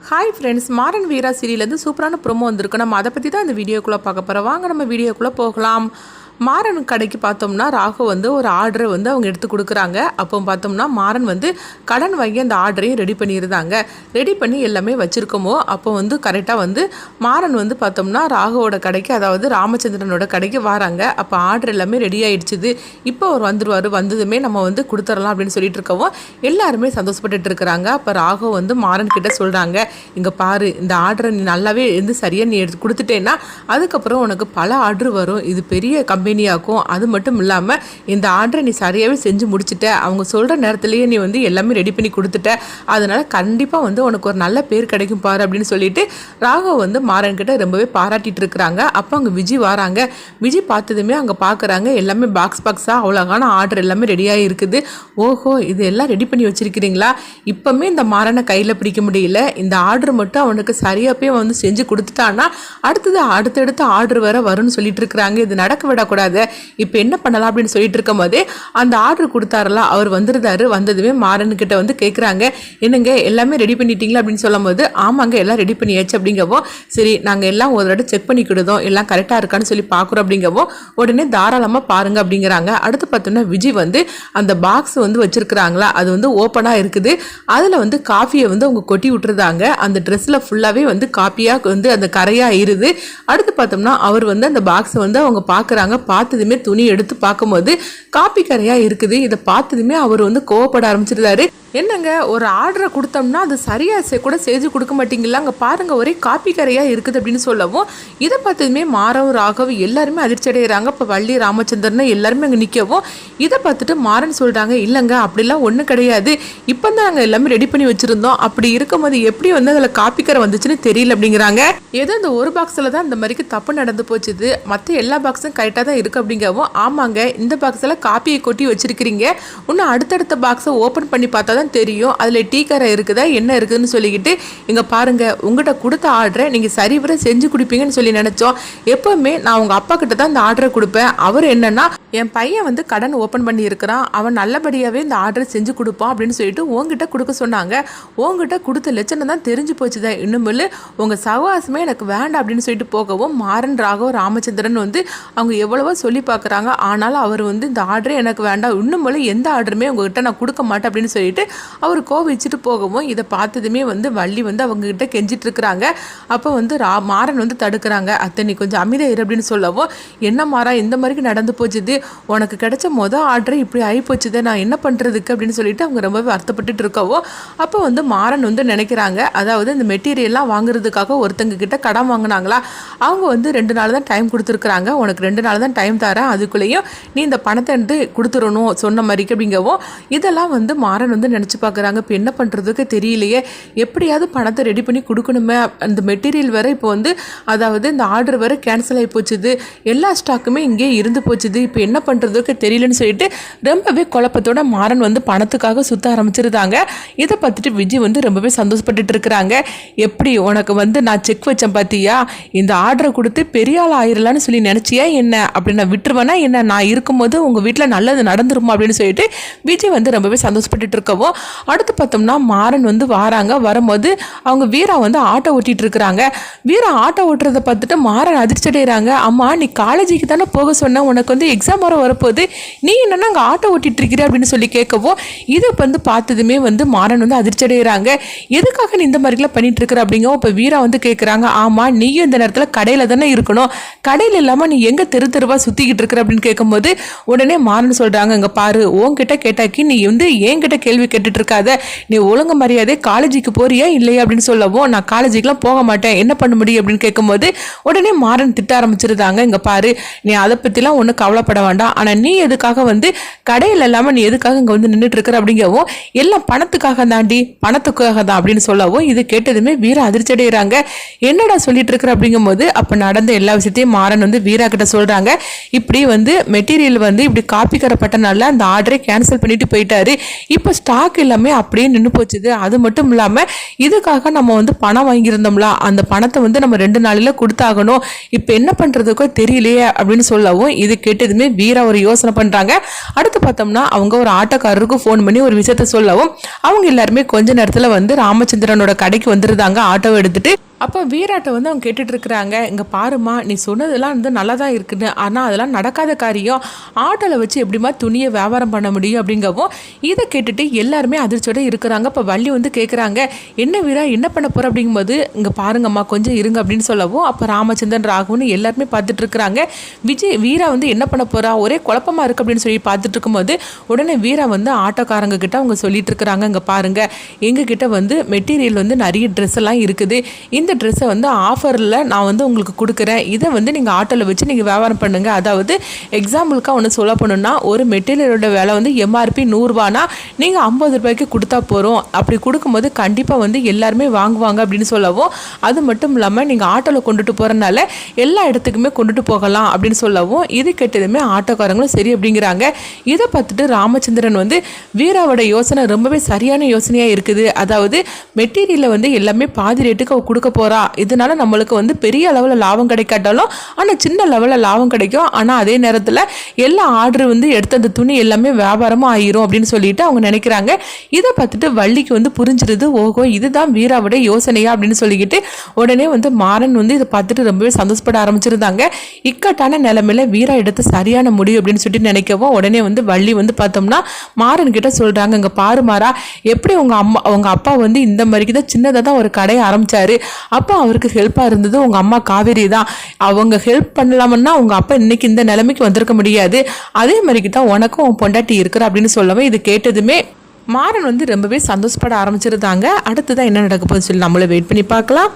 Hi friends, Maran வீரா சீரியலேருந்து சூப்பரான promo வந்திருக்கு. நம்ம அதை பற்றி தான் இந்த வீடியோக்குள்ளே பார்க்க போகிறோம். வாங்க நம்ம வீடியோக்குள்ளே போகலாம். மாறன் கடைக்கு பார்த்தோம்னா ராகு ஒரு ஆர்டரை அவங்க எடுத்து கொடுக்குறாங்க. அப்போ பார்த்தோம்னா மாறன் கடன் வாங்கி அந்த ஆர்டரையும் ரெடி பண்ணியிருந்தாங்க. ரெடி பண்ணி எல்லாமே வச்சுருக்கோமோ அப்போ கரெக்டாக மாறன் பார்த்தோம்னா ராகுவோட கடைக்கு, அதாவது ராமச்சந்திரனோட கடைக்கு வராங்க. அப்போ ஆர்டர் எல்லாமே ரெடி ஆகிடுச்சுது. இப்போ அவர் வந்துடுவார், வந்ததுமே நம்ம கொடுத்துடலாம் அப்படின்னு சொல்லிட்டு இருக்கவும் எல்லாருமே சந்தோஷப்பட்டுட்டு இருக்கிறாங்க. அப்போ ராகு மாறன் கிட்ட சொல்கிறாங்க, இங்கே பாரு, இந்த ஆர்டரை நீ நல்லாவே சரியாக நீ எடுத்து கொடுத்துட்டேன்னா அதுக்கப்புறம் உனக்கு பல ஆர்டர் வரும். இது பெரிய கம்பெனியாக்கும். அது மட்டும் இல்லாமல் இந்த ஆர்டரை நீ சரியாகவே செஞ்சு முடிச்சுட்ட. அவங்க சொல்கிற நேரத்துலேயே நீ எல்லாமே ரெடி பண்ணி கொடுத்துட்ட. அதனால் கண்டிப்பாக உனக்கு ஒரு நல்ல பேர் கிடைக்கும் பாரு அப்படின்னு சொல்லிட்டு ராகு மாறன் கிட்ட ரொம்பவே பாராட்டிட்டு இருக்கிறாங்க. அப்போ அங்கே விஜய் வராங்க. விஜய் பார்த்ததுமே அங்கே பார்க்குறாங்க, எல்லாமே பாக்ஸாக அவ்வளோகான ஆர்டர் எல்லாமே ரெடியாக இருக்குது. ஓஹோ, இது எல்லாம் ரெடி பண்ணி வச்சுருக்கிறீங்களா? இப்போமே இந்த மாறனை கையில் பிடிக்க முடியல. இந்த ஆர்டர் மட்டும் அவனுக்கு சரியாக போய் செஞ்சு கொடுத்துட்டான்னா அடுத்தடுத்த ஆர்டர் வேற வரும்னு சொல்லிட்டு இருக்கிறாங்க. இது நடக்க விடக்கூடாது. இப்போ என்ன பண்ணலாம் அப்படின்னு சொல்லிட்டு இருக்கும் போதே அந்த ஆர்டர் கொடுத்தாரல அவர் வந்துருந்தாரு. வந்ததுமே மாறன் கிட்ட கேட்குறாங்க, என்னங்க எல்லாமே ரெடி பண்ணிட்டீங்களா அப்படின்னு சொல்லும் போது, ஆமாங்க எல்லாம் ரெடி பண்ணியாச்சு அப்படிங்கவோ, சரி நாங்கள் எல்லாம் ஒரு தடவை செக் பண்ணிக்கிடுதோம், எல்லாம் கரெக்டாக இருக்கான்னு சொல்லி பார்க்குறோம் அப்படிங்கவோ, உடனே தாராளமாக பாருங்க அப்படிங்கிறாங்க. அடுத்து பார்த்தோம்னா விஜய் அந்த பாக்ஸ் வச்சிருக்கிறாங்களா, அது ஓப்பனாக இருக்குது. அதில் காஃபியை அவங்க கொட்டி விட்டுருந்தாங்க. அந்த ட்ரெஸ்ஸில் ஃபுல்லாகவே காப்பியாக அந்த கரையாக இருது. அடுத்து பார்த்தோம்னா அவர் அந்த பாக்ஸை அவங்க பார்க்குறாங்க. பார்த்ததுமே துணி எடுத்து பார்க்கும்போது காப்பி கரையாக இருக்குது. இதை பார்த்ததுமே அவர் கோவப்பட ஆரம்பிச்சிருந்தாரு. என்னங்க, ஒரு ஆர்டரை கொடுத்தோம்னா அது சரியாக கூட செஞ்சு கொடுக்க மாட்டீங்களா? அங்கே பாருங்க, ஒரே காப்பி கரையாக இருக்குது அப்படின்னு சொல்லவும், இதை பார்த்ததுமே மாறவும் ராகவ் எல்லாருமே அதிர்ச்சி அடைகிறாங்க. இப்போ வள்ளி ராமச்சந்திரன் எல்லாருமே அங்கே நிற்கவும், இதை பார்த்துட்டு மாறன் சொல்கிறாங்க, இல்லைங்க அப்படிலாம் ஒன்றும் கிடையாது, இப்போ தான் நாங்கள் எல்லாமே ரெடி பண்ணி வச்சுருந்தோம். அப்படி இருக்கும்போது எப்படி அதில் காப்பி கரை வந்துச்சுன்னு தெரியல அப்படிங்கிறாங்க. ஏதோ இந்த ஒரு பாக்ஸில் தான் இந்த மாதிரிக்கு தப்பு நடந்து போச்சுது, மற்ற எல்லா பாக்ஸும் கரெக்டாக தான் இருக்குது அப்படிங்கவும், ஆமாங்க இந்த பாக்ஸில் காப்பியை கொட்டி வச்சிருக்கிறீங்க, இன்னும் அடுத்தடுத்த பாக்ஸை ஓப்பன் பண்ணி பார்த்தா தான் தெரியும் அதில் டீ கரை இருக்குதா என்ன இருக்குதுன்னு சொல்லிக்கிட்டு, இங்கே பாருங்கள் உங்கள்கிட்ட கொடுத்த ஆர்டரை நீங்கள் சரிவர செஞ்சு கொடுப்பீங்கன்னு சொல்லி நினச்சோம். எப்போவுமே நான் உங்கள் அப்பா கிட்ட தான் இந்த ஆர்டரை கொடுப்பேன். அவர் என்னன்னா, என் பையன் கடன் ஓப்பன் பண்ணி இருக்கிறான், அவன் நல்லபடியாகவே இந்த ஆர்டரை செஞ்சு கொடுப்பான் அப்படின்னு சொல்லிட்டு உங்ககிட்ட கொடுக்க சொன்னாங்க. உங்ககிட்ட கொடுத்த லட்சணம் தான் தெரிஞ்சு போச்சுதான். இன்னுமில்ல உங்கள் சகவாசமே எனக்கு வேண்டாம் அப்படின்னு சொல்லிட்டு போகவும், மாறன் ராகவ் ராமச்சந்திரன் அவங்க எவ்வளவோ சொல்லி பார்க்குறாங்க. ஆனாலும் அவர் இந்த ஆர்டரே எனக்கு வேண்டாம், இன்னும் எந்த ஆர்டருமே உங்ககிட்ட நான் கொடுக்க மாட்டேன் அப்படின்னு சொல்லிட்டு அவர் கோவிச்சுட்டு போகவும், இதை பார்த்ததுமே வள்ளி அவங்ககிட்ட கெஞ்சிட்டு இருக்கிறாங்க. அப்போ மாறன் தடுக்கிறாங்க. அத்தை நீ கொஞ்சம் அமைதியா இரு அப்படின்னு சொல்லவும், என்ன மாறா இந்த மாதிரிக்கு நடந்து போச்சுது, உனக்கு கிடைச்ச ஆர்டரை இப்படி ஆகி போச்சுது, நான் என்ன பண்ணுறதுக்கு அப்படின்னு சொல்லிட்டு அவங்க ரொம்பவே வருத்தப்பட்டுட்டு இருக்கவும், அப்போ மாறன் நினைக்கிறாங்க, அதாவது இந்த மெட்டீரியல்லாம் வாங்குறதுக்காக ஒருத்தங்க கிட்ட கடன் வாங்கினாங்களா, அவங்க 2 நாள் தான் டைம் கொடுத்துருக்குறாங்க, உனக்கு 2 நாள் தான் டைம் தரேன், அதுக்குள்ளேயும் நீ இந்த பணத்தை கொடுத்துடணும் சொன்ன மாதிரிக்கு அப்படிங்கவும், இதெல்லாம் மாறன் நினச்சி பார்க்குறாங்க. இப்போ என்ன பண்ணுறதுக்கு தெரியலையே, எப்படியாவது பணத்தை ரெடி பண்ணி கொடுக்கணுமே, அந்த மெட்டீரியல் வேறு இப்போ அதாவது இந்த ஆர்டர் வேறு கேன்சல் ஆகி போச்சுது, எல்லா ஸ்டாக்குமே இங்கே இருந்து போச்சுது, இப்போ என்ன பண்ணுறதுக்கு தெரியலன்னு சொல்லிட்டு ரொம்பவே குழப்பத்தோட மாறன் பணத்துக்காக சுற்ற ஆரம்பிச்சிருந்தாங்க. இதை பார்த்துட்டு விஜய் ரொம்பவே சந்தோஷப்பட்டுட்டு இருக்கிறாங்க. எப்படி உனக்கு நான் செக் வச்சேன் பார்த்தியா, இந்த ஆர்டரை கொடுத்து பெரிய ஆள் ஆயிரலான்னு சொல்லி நினச்சியா என்ன, அப்படி நான் விட்டுருவேனா என்ன, நான் இருக்கும்போது உங்கள் வீட்டில் நல்லது நடந்துருமா அப்படின்னு சொல்லிட்டு விஜய் ரொம்பவே சந்தோஷப்பட்டுட்டு இருக்கவும், அடுத்து பார்த்தோம்னா மாறன் வாராங்க. வரும்போது அவங்க வீரா ஆட்டோ ஓட்டிட்டு இருக்கிறாங்க. வீரா ஆட்டோ ஓட்டுறதை பார்த்துட்டு மாறன் அதிர்ச்சி அடைகிறாங்க. அம்மா நீ காலேஜுக்கு தானே போக சொன்ன, உனக்கு எக்ஸாம் வர வரப்போகுது, நீ என்னன்னா அங்கே ஆட்டோ ஓட்டிட்டு இருக்கிற அப்படின்னு சொல்லி கேட்கவும், இதை பார்த்ததுமே மாறன் அதிர்ச்சி அடைகிறாங்க. எதுக்காக நீ இந்த மாதிரிலாம் பண்ணிட்டு இருக்கிற அப்படிங்கவும், இப்போ வீரா கேட்குறாங்க, ஆமாம் நீயும் இந்த நேரத்தில் கடையில் தானே இருக்கணும், கடையில் இல்லாமல் நீ எங்கே தெருவா சுற்றிக்கிட்டு இருக்கிற அப்படின்னு கேட்கும்போது, உடனே மாறன் சொல்கிறாங்க, இங்கே பாரு உன்கிட்ட கேட்டாக்கி நீ என்கிட்ட கேள்வி கேட்டுட்டு இருக்காத, நீ ஒழுங்கு மரியாதை காலேஜுக்கு போறியா இல்லையா அப்படின்னு சொல்லவும், நான் காலேஜுக்குலாம் போக மாட்டேன், என்ன பண்ண முடியும் அப்படின்னு கேட்கும்போது உடனே மாறன் திட்ட ஆரம்பிச்சிருந்தாங்க. இங்கே பாரு நீ அதை பற்றிலாம் ஒன்றும் கவலைப்பட வேண்டாம், ஆனால் நீ எதுக்காக கடையில் இல்லாமல் நீ எதுக்காக இங்கே நின்றுட்டு இருக்கிற அப்படிங்கவும், எல்லாம் பணத்துக்காக தாண்டி, பணத்துக்காக தான் அப்படின்னு சொல்லவும், இது கேட்டதுமே வீரா அதிர்ச்சி அடைகிறாங்க. என்னடா சொல்லிட்டு இருக்கிற அப்படிங்கும்போது, அப்போ நடந்த எல்லா விஷயத்தையும் மாறன் வீரா கிட்ட சொல்கிறாங்க. இப்படி மெட்டீரியல் இப்படி காப்பி கரப்பட்டனால அந்த ஆர்டரை கேன்சல் பண்ணிட்டு போயிட்டாரு, இப்போ ஸ்டாக் ஸ்டாக் எல்லாமே அப்படியே நின்று போச்சுது. அது மட்டும் இல்லாமல் இதுக்காக நம்ம வந்து பணம் வாங்கியிருந்தோம்ல, அந்த பணத்தை வந்து நம்ம 2 நாளில் கொடுத்தாகணும். இப்போ என்ன பண்ணுறதுக்கோ தெரியலையே அப்படின்னு சொல்லவும் இது கேட்டதுமே வீரா ஒரு யோசனை பண்ணுறாங்க. அடுத்து பார்த்தோம்னா அவங்க ஒரு ஆட்டோக்காரருக்கு ஃபோன் பண்ணி ஒரு விஷயத்த சொல்லவும் அவங்க எல்லாருமே கொஞ்ச நேரத்தில் வந்து ராமச்சந்திரனோட கடைக்கு வந்துருந்தாங்க ஆட்டோவை எடுத்துட்டு. அப்போ வீராட்டை வந்து அவங்க கேட்டுட்டு இருக்கிறாங்க, இங்கே பாருமா, நீ சொன்னதெல்லாம் வந்து நல்லா தான் இருக்குன்னு, ஆனால் அதெல்லாம் நடக்காத காரியம். ஆட்டோவில் வச்சு எப்படிமா துணியை வியாபாரம் பண்ண முடியும் அப்படிங்கவும் இதை கேட்டுட்டு எல்லாருமே அதிர்ச்சியோட இருக்கிறாங்க. இப்போ வள்ளி வந்து கேட்குறாங்க, என்ன வீரா என்ன பண்ண போகிற அப்படிங்கும்போது, இங்கே பாருங்கம்மா கொஞ்சம் இருங்க அப்படின்னு சொல்லவும் அப்போ ராமச்சந்திரன் ராகுன்னு எல்லாருமே பார்த்துட்டு இருக்கிறாங்க. வீரா வந்து என்ன பண்ண போகிறா, ஒரே குழப்பமாக இருக்குது அப்படின்னு சொல்லி பார்த்துட்டு இருக்கும்போது உடனே வீரா வந்து ஆட்டோக்காரங்க கிட்ட அவங்க சொல்லிட்டு இருக்கிறாங்க, இங்கே பாருங்க, எங்ககிட்ட வந்து மெட்டீரியல் வந்து நிறைய ட்ரெஸ் எல்லாம் இருக்குது. இந்த ட்ரெஸ்ஸை வந்து ஆஃபரில் நான் வந்து உங்களுக்கு கொடுக்குறேன். இதை வந்து நீங்கள் ஆட்டோவில் வச்சு நீங்கள் வியாபாரம் பண்ணுங்கள். அதாவது எக்ஸாம்பிளுக்காக ஒன்று சொல்ல போனோம்னா, ஒரு மெட்டீரியலோட விலை வந்து எம்ஆர்பி 100 ரூபானா நீங்கள் 50 ரூபாய்க்கு கொடுத்தா போகிறோம். அப்படி கொடுக்கும்போது கண்டிப்பாக வந்து எல்லாருமே வாங்குவாங்க அப்படின்னு சொல்லவும், அது மட்டும் இல்லாமல் நீங்கள் ஆட்டோவில் கொண்டுட்டு போகிறனால எல்லா இடத்துக்குமே கொண்டுட்டு போகலாம் அப்படின்னு சொல்லவும் இது கேட்டதுமே ஆட்டோக்காரங்களும் சரி அப்படிங்கிறாங்க. இதை பார்த்துட்டு ராமச்சந்திரன் வந்து வீராவோட யோசனை ரொம்பவே சரியான யோசனையாக இருக்குது. அதாவது மெட்டீரியலை வந்து எல்லாமே பாதி ரேட்டுக்கு அவ கொடுக்க போகிறா. இதனால நம்மளுக்கு வந்து பெரிய அளவில் லாபம் கிடைக்காட்டாலும் ஆனால் சின்ன லெவலில் லாபம் கிடைக்கும். ஆனால் அதே நேரத்தில் எல்லா ஆர்டர் வந்து எடுத்த அந்த துணி எல்லாமே வியாபாரமும் ஆயிரும் அப்படின்னு சொல்லிட்டு அவங்க நினைக்கிறாங்க. இதை பார்த்துட்டு வள்ளிக்கு வந்து புரிஞ்சிருது, ஓஹோ இதுதான் வீராவோட யோசனையா அப்படின்னு சொல்லிக்கிட்டு உடனே வந்து மாறன் வந்து இதை பார்த்துட்டு ரொம்பவே சந்தோஷப்பட ஆரம்பிச்சிருந்தாங்க. இக்கட்டான நிலைமையில வீரா எடுத்து சரியான முடிவு அப்படின்னு சொல்லிட்டு நினைக்கவும் உடனே வந்து வள்ளி வந்து பார்த்தோம்னா மாறன் கிட்ட சொல்றாங்க, இங்க பாரு மாறா, எப்படி உங்க அப்பா வந்து இந்த மாதிரிக்கு தான் சின்னதாக தான் ஒரு கடையை ஆரம்பிச்சாரு. அப்போ அவருக்கு ஹெல்ப்பாக இருந்தது உங்கள் அம்மா காவேரி தான். அவங்க ஹெல்ப் பண்ணலாமன்னா உங்கள் அப்பா இன்னைக்கு இந்த நிலைமைக்கு வந்திருக்க முடியாது. அதே மாதிரிக்கு தான் உனக்கும் உன் பொண்டாட்டி இருக்கிற அப்படின்னு சொல்லவே இது கேட்டதுமே மாறன் வந்து ரொம்பவே சந்தோஷப்பட ஆரம்பிச்சிருந்தாங்க. அடுத்ததான் என்ன நடக்க போகுதுன்னு சொல்லி நம்மளை வெயிட் பண்ணி பார்க்கலாம்.